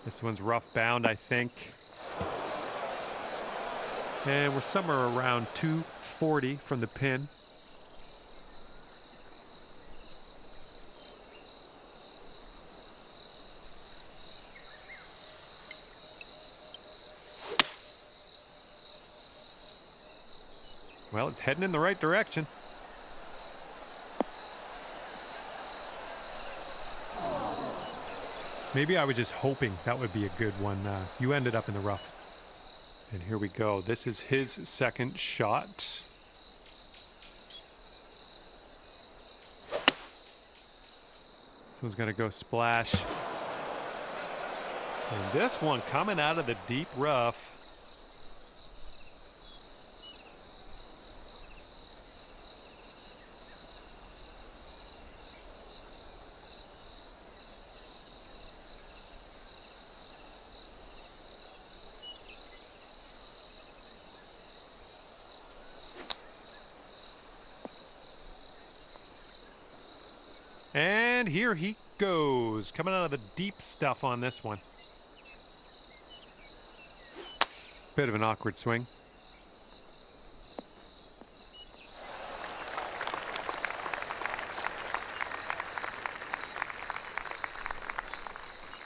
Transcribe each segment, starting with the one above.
This one's rough bound, I think. And we're somewhere around 240 from the pin. Well, it's heading in the right direction. Maybe I was just hoping that would be a good one. You ended up in the rough. And here we go. This is his second shot. This one's going to go splash. And this one coming out of the deep rough. And here he goes, coming out of the deep stuff on this one. Bit of an awkward swing.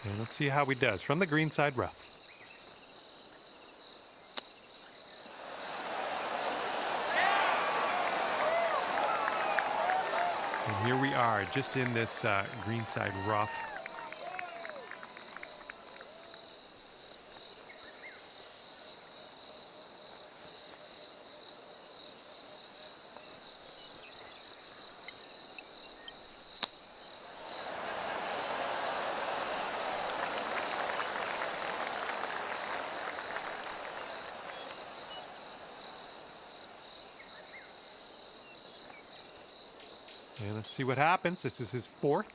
And let's see how he does from the green side rough. And here we are, just in this greenside rough. And let's see what happens. This is his fourth.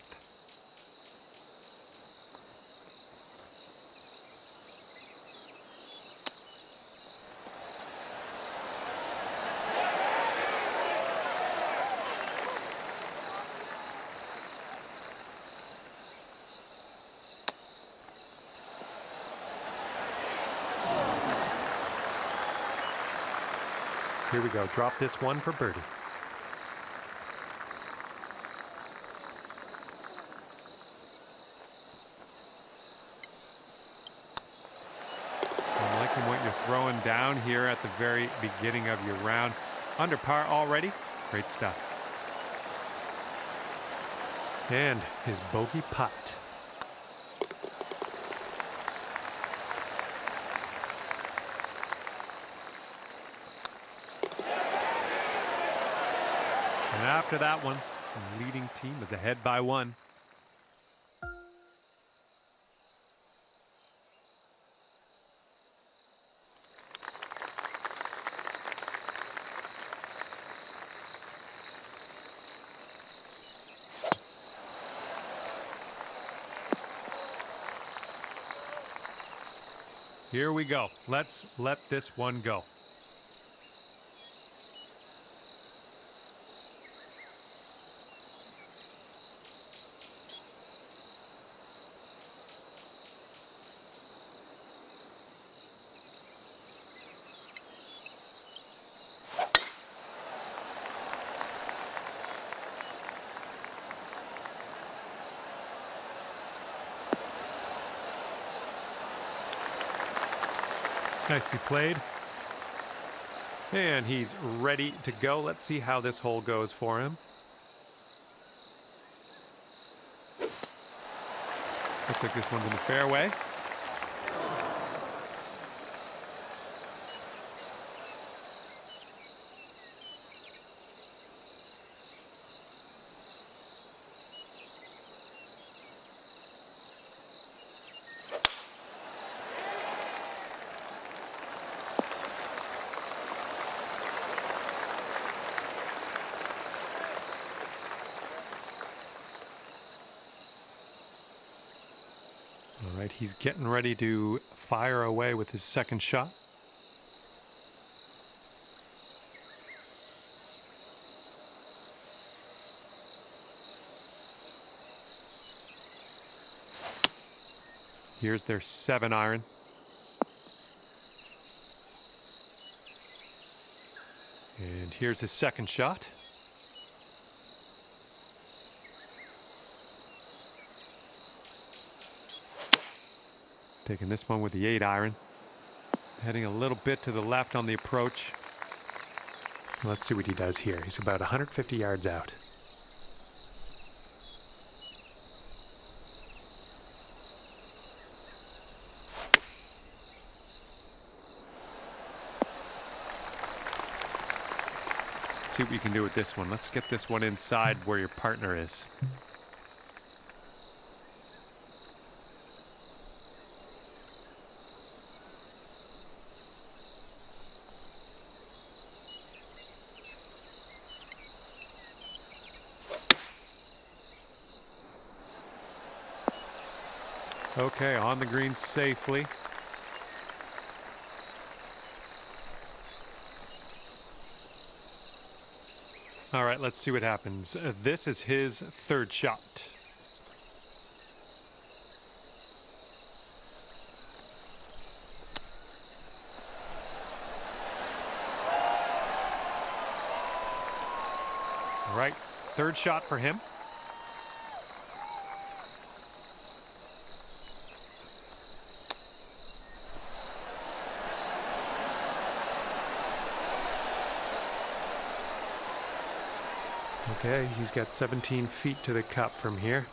Here we go. Drop this one for birdie. I'm liking what you're throwing down here at the very beginning of your round. Under par already. Great stuff. And his bogey putt. And after that one, the leading team is ahead by one. Here we go. Let's let this one go. Nicely played. And he's ready to go. Let's see how this hole goes for him. Looks like this one's in the fairway. All right, he's getting ready to fire away with his second shot. Here's their 7-iron. And here's his second shot. Taking this one with the 8-iron. Heading a little bit to the left on the approach. Let's see what he does here. He's about 150 yards out. Let's see what we can do with this one. Let's get this one inside where your partner is. Okay, on the green safely. All right, let's see what happens. This is his third shot. All right, third shot for him. Okay, he's got 17 feet to the cup from here.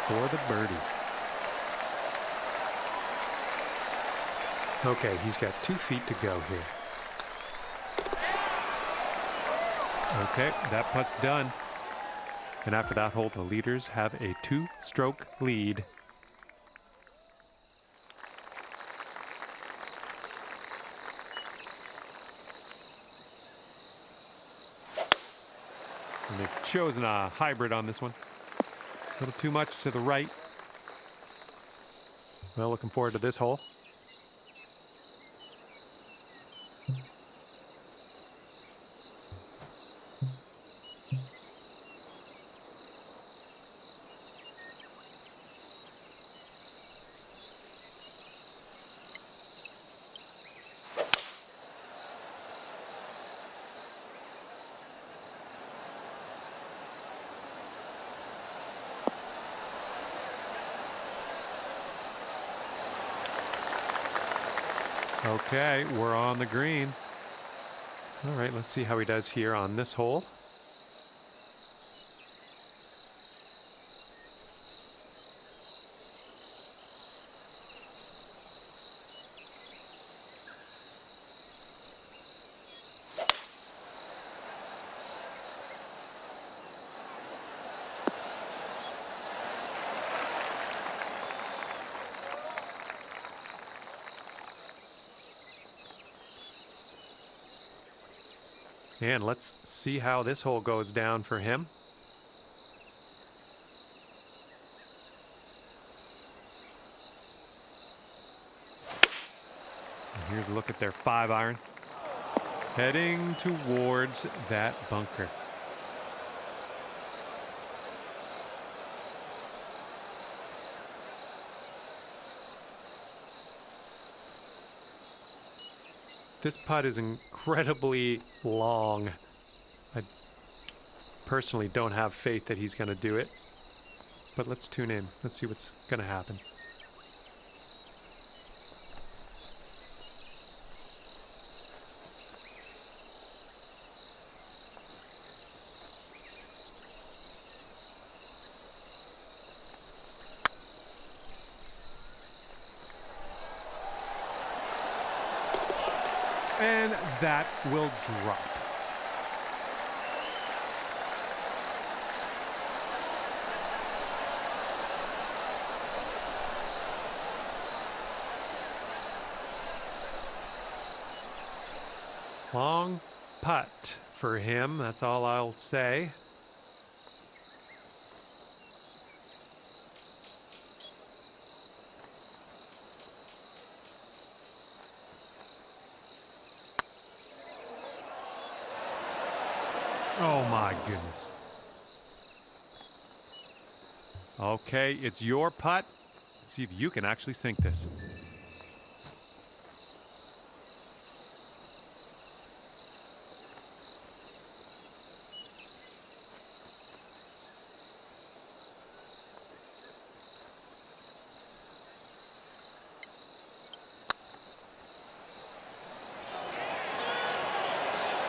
For the birdie. Okay, he's got 2 feet to go here. Okay, that putt's done. And after that hole, the leaders have a 2-stroke lead. And they've chosen a hybrid on this one. A little too much to the right. Well, looking forward to this hole. Okay, we're on the green. All right, let's see how he does here on this hole. And let's see how this hole goes down for him. And here's a look at their 5-iron. Heading towards that bunker. This putt is incredibly long. I personally don't have faith that he's going to do it. But let's tune in. Let's see what's going to happen. And that will drop. Long putt for him, that's all I'll say. Oh my goodness. Okay, it's your putt. Let's see if you can actually sink this.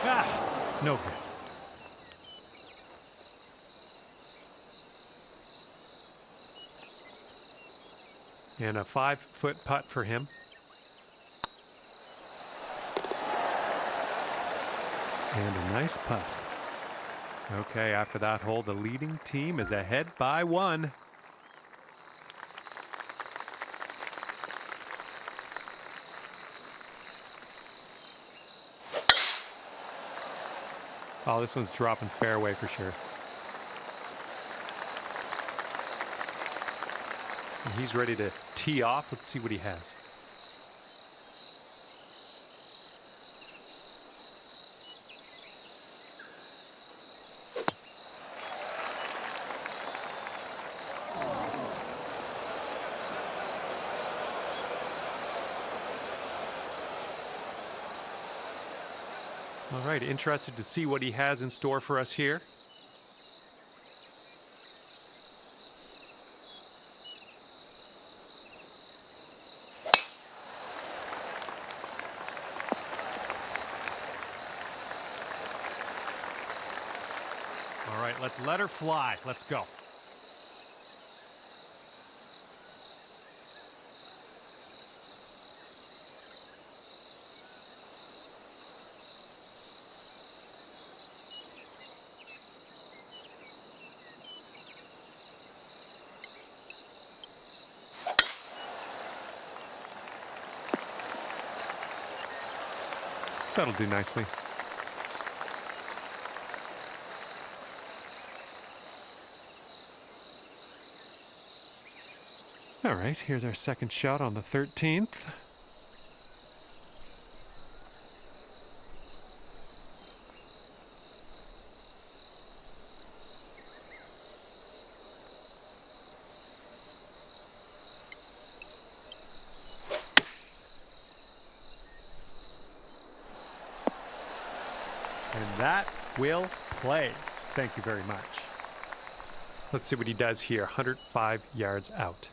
Ah, no good. And a 5-foot putt for him. And a nice putt. Okay, after that hole, the leading team is ahead by 1. Oh, this one's dropping fairway for sure. And he's ready to tee off. Let's see what he has. All right, interested to see what he has in store for us here. All right, let's let her fly. Let's go. That'll do nicely. All right, here's our second shot on the 13th. And that will play. Thank you very much. Let's see what he does here. 105 yards out.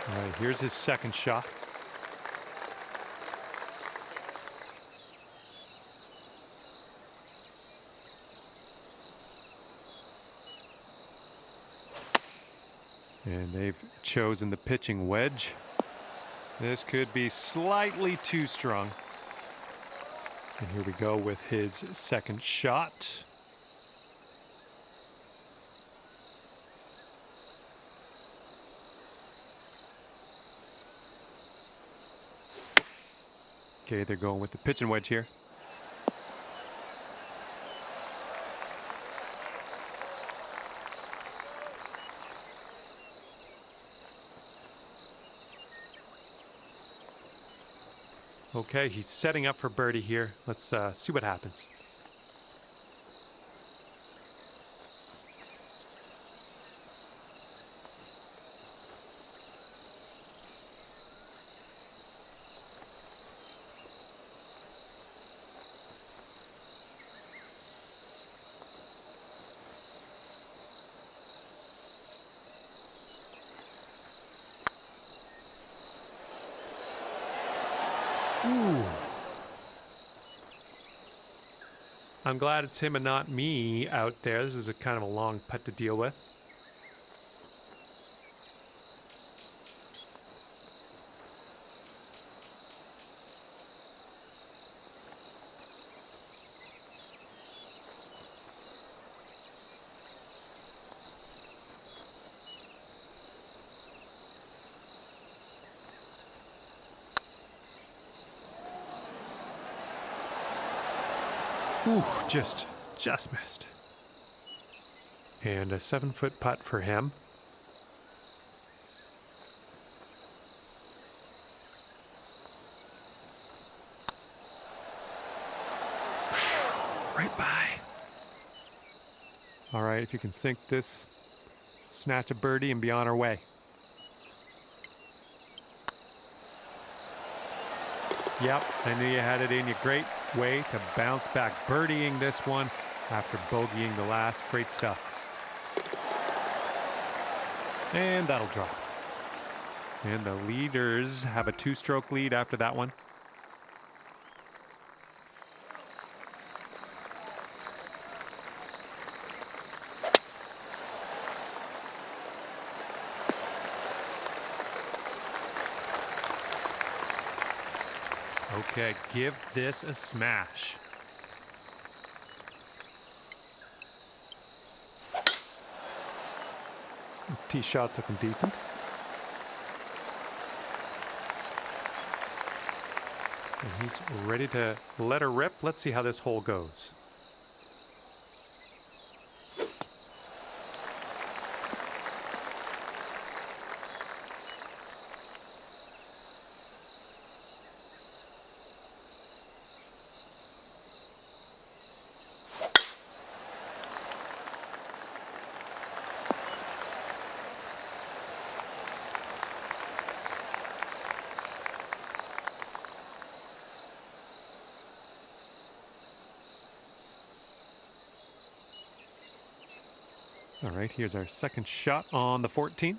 All right, here's his second shot. And they've chosen the pitching wedge. This could be slightly too strong. And here we go with his second shot. Okay, they're going with the pitching wedge here. Okay, he's setting up for birdie here. Let's see what happens. Ooh. I'm glad it's him and not me out there. This is a kind of a long putt to deal with. Ooh, just missed. And a 7-foot putt for him. All right, if you can sink this, snatch a birdie and be on our way. Yep, I knew you had it in you. Great way to bounce back. Birdieing this one after bogeying the last. Great stuff. And that'll drop. And the leaders have a 2-stroke lead after that one. Okay, give this a smash. This tee shot's looking decent. And he's ready to let her rip. Let's see how this hole goes. All right, here's our second shot on the 14th.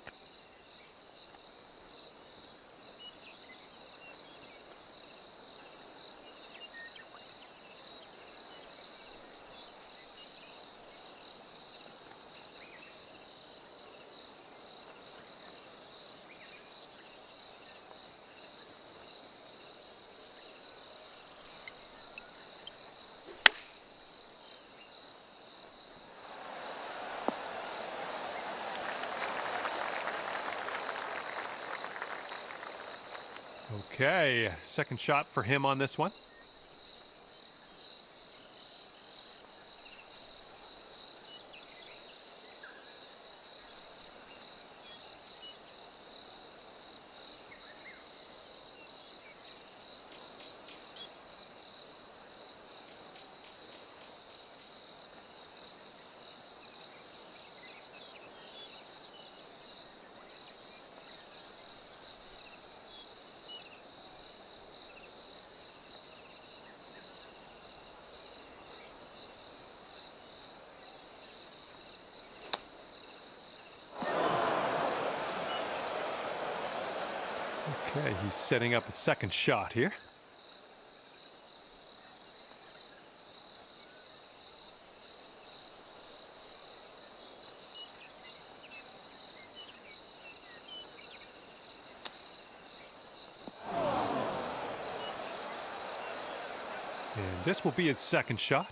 Okay, second shot for him on this one. Okay, he's setting up a second shot here. And this will be his second shot.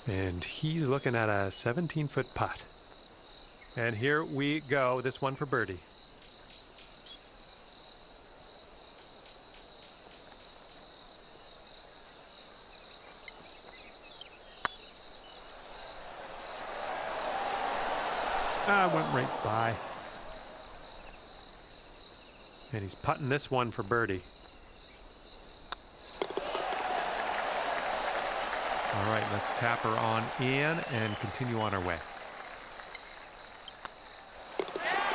And he's looking at a 17-foot putt. And here we go. This one for birdie. Went right by. And he's putting this one for birdie. All right, let's tap her on in and continue on our way.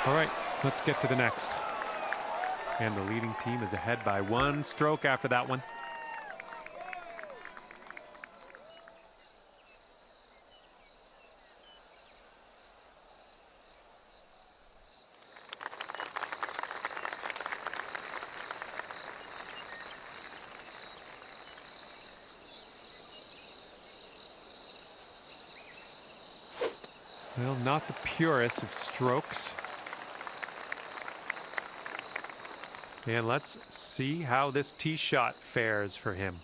All right, let's get to the next. And the leading team is ahead by 1 stroke after that one. Well, not the purest of strokes. And let's see how this tee shot fares for him.